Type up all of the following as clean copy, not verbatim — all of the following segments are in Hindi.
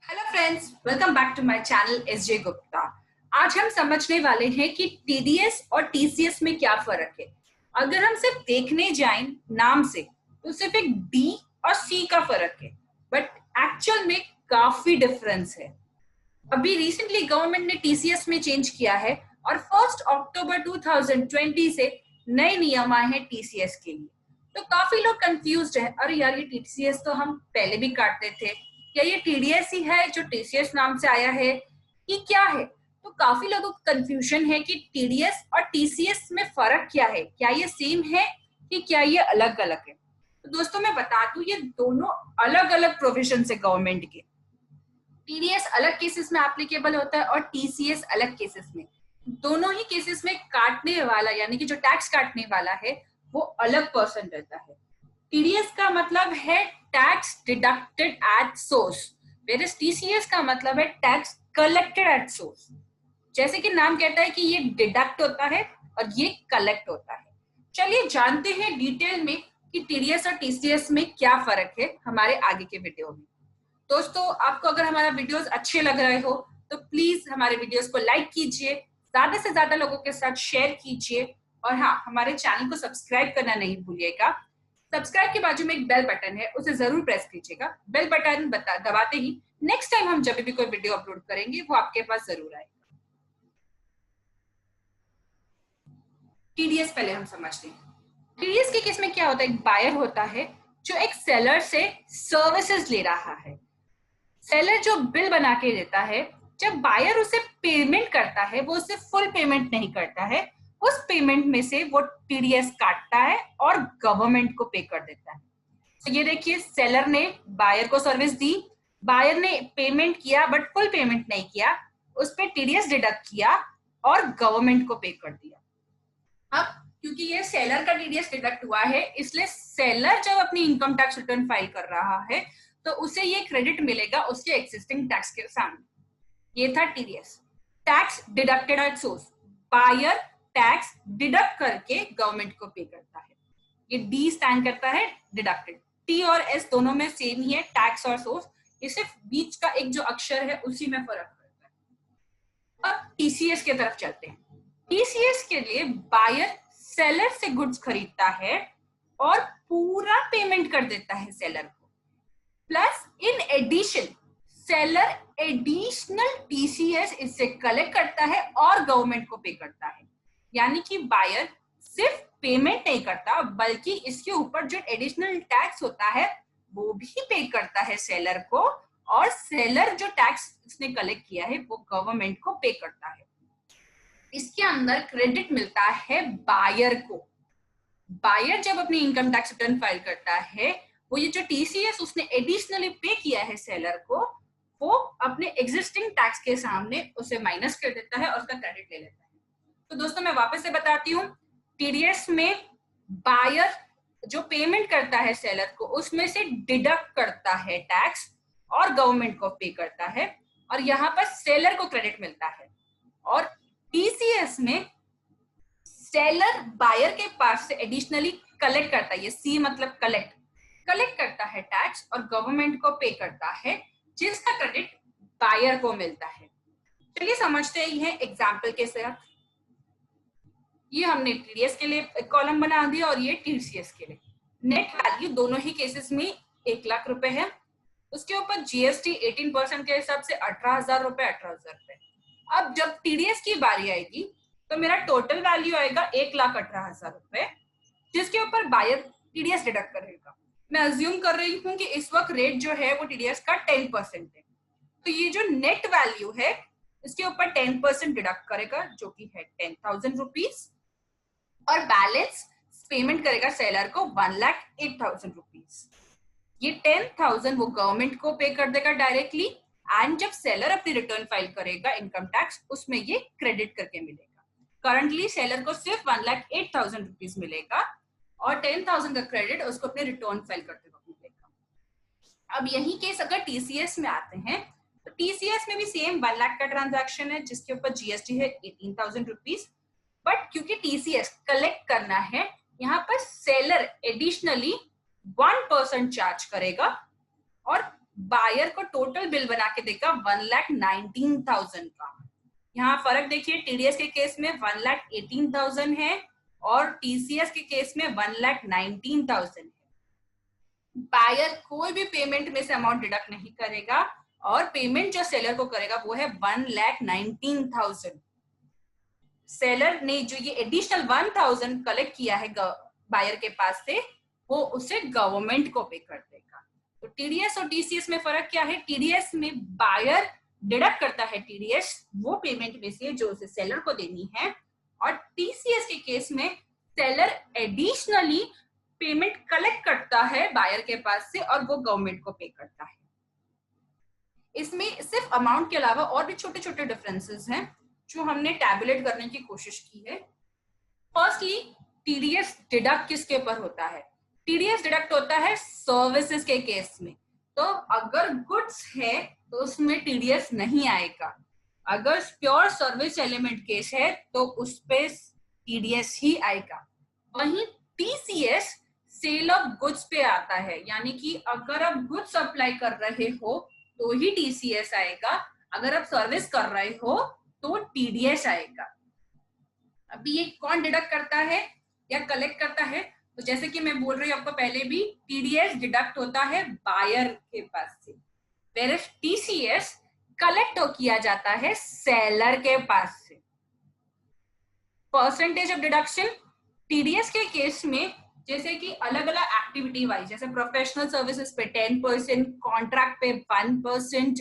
Hello friends, welcome back to my channel SJ Gupta. आज हम समझने वाले हैं कि टीडीएस और टीसीएस में क्या फर्क है। अगर हम सिर्फ देखने जाएं नाम से तो सिर्फ एक डी और सी का फर्क है, बट एक्चुअल में काफी डिफरेंस है। अभी रिसेंटली गवर्नमेंट ने टीसीएस में चेंज किया है और 1 अक्टूबर 2020 से नए नियम आए हैं टीसीएस के लिए। तो काफी लोग कंफ्यूज्ड है, अरे यार ये टीसीएस तो हम पहले भी काटते थे, क्या ये टीडीएस ही है जो टीसीएस नाम से आया है कि क्या है। तो काफी लोगों को कंफ्यूजन है कि टीडीएस और टीसीएस में फर्क क्या है, क्या ये सेम है कि क्या ये अलग अलग है। तो दोस्तों मैं बता दूं, ये दोनों अलग अलग प्रोविजन है गवर्नमेंट के। टीडीएस अलग केसेस में एप्लीकेबल होता है और टीसीएस अलग केसेस में। दोनों ही केसेस में काटने वाला यानी कि जो टैक्स काटने वाला है वो अलग पर्सन रहता है। टीडीएस का मतलब है tax deducted at source, whereas TCS का मतलब है टैक्स कलेक्टेड एट सोर्स। जैसे कि नाम कहता है कि ये डिडक्ट होता है और ये कलेक्ट होता है। चलिए जानते हैं डिटेल में कि टीडीएस और टीसीएस में क्या फर्क है हमारे आगे के वीडियो में। दोस्तों आपको अगर हमारा वीडियोस अच्छे लग रहे हो तो प्लीज हमारे वीडियोस को लाइक कीजिए, ज्यादा से ज्यादा लोगों के साथ शेयर कीजिए और हाँ, हमारे चैनल को सब्सक्राइब करना नहीं भूलिएगा। सब्सक्राइब के बाजू में एक बेल बटन है, उसे जरूर प्रेस कीजिएगा। बेल बटन दबाते ही नेक्स्ट टाइम हम जब भी कोई वीडियो अपलोड करेंगे वो आपके पास जरूर आएगा। टीडीएस पहले हम समझते हैं। टीडीएस के केस में क्या होता है, एक बायर होता है जो एक सेलर से सर्विसेज ले रहा है। सेलर जो बिल बना के देता है, जब बायर उसे पेमेंट करता है वो उसे फुल पेमेंट नहीं करता है, उस पेमेंट में से वो टीडीएस काटता है और गवर्नमेंट को पे कर देता है। तो ये देखिए, सेलर ने बायर को सर्विस दी, बायर ने पेमेंट किया बट फुल पेमेंट नहीं किया, उस पर टीडीएस डिडक्ट किया और गवर्नमेंट को पे कर दिया। अब क्योंकि ये सेलर का टीडीएस डिडक्ट हुआ है, इसलिए सेलर जब अपनी इनकम टैक्स रिटर्न फाइल कर रहा है तो उसे ये क्रेडिट मिलेगा उसके एक्सिस्टिंग टैक्स के सामने। ये था TDS, tax deducted at source. Buyer tax deduct करके गवर्नमेंट को पे करता है। ये डी स्टैंड करता है डिडक्टेड। टी और एस दोनों में सेम ही है, टैक्स और सोर्स, ये सिर्फ बीच का एक जो अक्षर है उसी में फर्क करता है। अब टीसीएस की तरफ चलते हैं। टीसीएस के लिए बायर सेलर से गुड्स खरीदता है और पूरा पेमेंट कर देता है सेलर को, plus in addition seller additional TCS इससे कलेक्ट करता है और गवर्नमेंट को पे करता है। यानी कि बायर सिर्फ पेमेंट नहीं करता बल्कि इसके ऊपर जो एडिशनल टैक्स होता है वो भी पे करता है सेलर को, और सेलर जो टैक्स उसने कलेक्ट किया है वो गवर्नमेंट को पे करता है। इसके अंदर क्रेडिट मिलता है बायर को। बायर जब अपनी इनकम टैक्स रिटर्न फाइल करता है, वो ये जो टीसीएस उसने एडिशनली पे किया है सेलर को, वो अपने एग्जिस्टिंग टैक्स के सामने उसे माइनस कर देता है और उसका क्रेडिट ले लेता है। तो दोस्तों मैं वापस से बताती हूँ, टीडीएस में बायर जो पेमेंट करता है सेलर को उसमें से डिडक्ट करता है टैक्स और गवर्नमेंट को पे करता है, और यहाँ पर सेलर को क्रेडिट मिलता है। और टीसीएस में सेलर बायर के पास से एडिशनली कलेक्ट करता है, ये सी मतलब कलेक्ट करता है टैक्स और गवर्नमेंट को पे करता है, जिसका क्रेडिट बायर को मिलता है। चलिए समझते हैं एग्जांपल के साथ। ये हमने टीडीएस के लिए कॉलम बना दिया और ये टीसीएस के लिए। नेट वैल्यू दोनों ही केसेस में 1 लाख रुपए है, उसके ऊपर जीएसटी 18% के हिसाब से 18,000 रुपए 18,000 रुपए। अब जब टीडीएस की बारी आएगी तो मेरा टोटल वैल्यू आएगा 1,18,000 रुपए, जिसके ऊपर बायर टीडीएस डिडक्ट करेगा। मैं अज्यूम कर रही हूँ कि इस वक्त रेट जो है वो टीडीएस का 10% है, तो ये जो नेट वैल्यू है इसके ऊपर 10% डिडक्ट करेगा जो कि है 10,000 रुपीज, और बैलेंस पेमेंट करेगा सेलर को 1,08,000 रुपीज। ये 10,000 वो गवर्नमेंट को पे कर देगा डायरेक्टली, एंड जब सेलर अपनी रिटर्न फाइल करेगा इनकम टैक्स उसमें ये क्रेडिट करके मिलेगा। करंटली सेलर को सिर्फ 1,08,000 रुपीज मिलेगा और 10,000 का क्रेडिट उसको अपने रिटर्न फाइल करते वक्त मिलेगा। अब यही केस अगर टीसीएस में आते हैं तो टीसीएस में भी सेम 1 लाख का ट्रांजैक्शन है जिसके ऊपर जीएसटी है 18,000 रुपीज, बट क्योंकि टीसीएस कलेक्ट करना है यहाँ पर सेलर एडिशनली 1% चार्ज करेगा और बायर को टोटल बिल बना के देगा 1,19,000 का। यहाँ फर्क देखिए, टीडीएस के केस में 1,18,000 है और टीसीएस के केस में 1,19,000 है। बायर कोई भी पेमेंट में से अमाउंट डिडक्ट नहीं करेगा और पेमेंट जो सेलर को करेगा वो है 1,19,000। सेलर ने जो ये एडिशनल 1,000 कलेक्ट किया है बायर के पास से, वो उसे गवर्नमेंट को पे कर देगा। तो टीडीएस और टीसीएस में फर्क क्या है? टीडीएस में बायर डिडक्ट करता है टीडीएस वो पेमेंट में से जो उसे सेलर को देनी है, और टीसीएस के केस में सेलर एडिशनली पेमेंट कलेक्ट करता है बायर के पास से और वो गवर्नमेंट को पे करता है। इसमें सिर्फ अमाउंट के अलावा और भी छोटे छोटे डिफरेंसेस हैं जो हमने टैबुलेट करने की कोशिश की है। फर्स्टली, टीडीएस डिडक्ट किसके ऊपर होता है? टीडीएस डिडक्ट होता है सर्विसेज के केस में। तो अगर गुड्स है तो उसमें टीडीएस नहीं आएगा। अगर प्योर सर्विस एलिमेंट केस है तो उस पे टीडीएस ही आएगा। वहीं टीसीएस सेल ऑफ गुड्स पे आता है, यानी कि अगर आप गुड्स सप्लाई कर रहे हो तो ही टीसीएस आएगा, अगर आप सर्विस कर रहे हो तो टीडीएस आएगा। अभी ये कौन डिडक्ट करता है या कलेक्ट करता है? तो जैसे कि मैं बोल रही हूँ आपको पहले भी, टीडीएस डिडक्ट होता है बायर के पास से, whereas टीसीएस कलेक्ट किया जाता है सेलर के पास से। परसेंटेज ऑफ डिडक्शन, टीडीएस के केस में जैसे कि अलग अलग एक्टिविटी वाइज, जैसे प्रोफेशनल सर्विसेज पे 10%, कॉन्ट्रैक्ट पे 1%,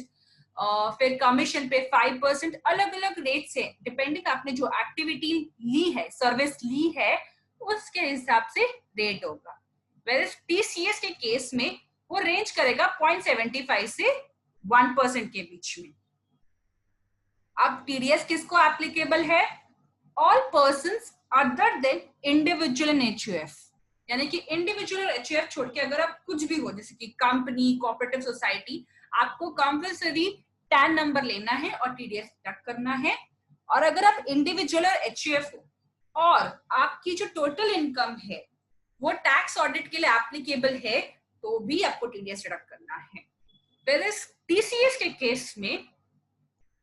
फिर कमीशन पे 5%, अलग अलग रेट से डिपेंडिंग आपने जो एक्टिविटी ली है, सर्विस ली है, उसके हिसाब से रेट होगा। whereas टीसीएस के केस में वो रेंज करेगा 0.75 से 1% के बीच में। अब टीडीएस किसको एप्लीकेबल है? All persons other than individual and HUF, यानी कि इंडिविजुअल और एचयूएफ छोड़ के अगर आप कुछ भी हो, जैसे कि कंपनी, कोऑपरेटिव सोसाइटी, आपको कंपल्सरी टैन नंबर लेना है और टीडीएस डिडक्ट करना है। और अगर आप इंडिविजुअल और एचयूएफ हो और आपकी जो टोटल इनकम है वो टैक्स ऑडिट के लिए एप्लीकेबल है तो भी आपको टीडीएस डिडक्ट करना है। whereas टीसीएस के केस में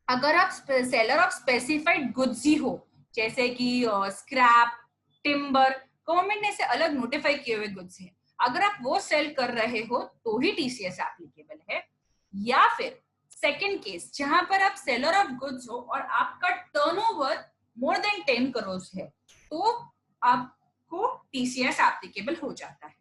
अगर आप सेलर ऑफ स्पेसिफाइड गुड्स ही हो, जैसे कि स्क्रैप, टिम्बर, गवर्नमेंट ने से अलग नोटिफाई किए हुए गुड्स हैं, अगर आप वो सेल कर रहे हो तो ही टीसीएस एप्लीकेबल है। या फिर सेकंड केस, जहां पर आप सेलर ऑफ गुड्स हो और आपका टर्नओवर मोर देन 10 करोड़ है, तो आपको टीसीएस एप्लीकेबल हो जाता है।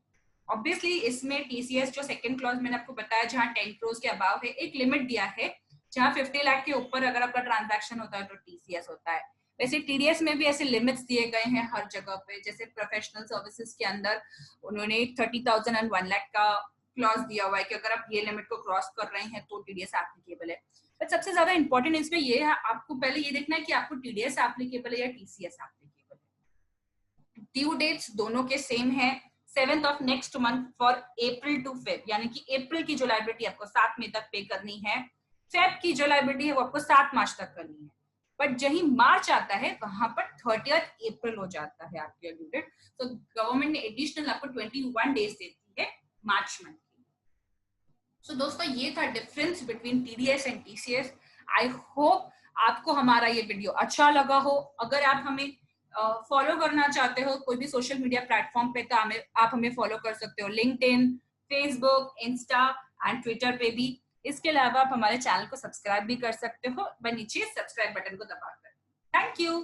ऑब्वियसली इसमें टीसीएस जो सेकंड क्लॉज मैंने आपको बताया, जहां 10 करोड़ के अबाव है, एक लिमिट दिया है, जहां 50 लाख के ऊपर अगर आपका ट्रांजैक्शन होता है तो टीसीएस होता है। वैसे टीडीएस में भी ऐसे लिमिट्स दिए गए हैं हर जगह पे, जैसे प्रोफेशनल सर्विसेज के अंदर उन्होंने 30,000 एंड 1 लाख का क्लॉज दिया हुआ है कि अगर आप ये लिमिट को क्रॉस कर रहे हैं तो टीडीएस एप्लीकेबल है। बट सबसे ज्यादा इंपॉर्टेंट इसमें ये है, आपको पहले ये देखना है कि आपको टीडीएस एप्लीकेबल है या टीसीएस एप्लीकेबल है। ड्यू डेट्स दोनों के सेम है, 7th of next month for April to Feb, यानी कि अप्रैल की जो लायबिलिटी आपको 7 मई तक पे करनी है, फेब की जो लायबिलिटी है वो आपको 7 मार्च तक करनी है। बट जही मार्च आता है वहां पर 30th अप्रैल हो जाता है आपके ड्यू डेट। तो गवर्नमेंट ने एडिशनल आपको 21 डेज देती है मार्च मंथ की। सो दोस्तों ये था difference between TDS and TCS. I hope आपको हमारा ये वीडियो अच्छा लगा हो। अगर आप हमें फॉलो करना चाहते हो कोई भी सोशल मीडिया प्लेटफॉर्म पे, तो आप हमें फॉलो कर सकते हो LinkedIn, Facebook, Insta and Twitter पे भी। इसके अलावा आप हमारे चैनल को सब्सक्राइब भी कर सकते हो, नीचे सब्सक्राइब बटन को दबाकर। Thank you.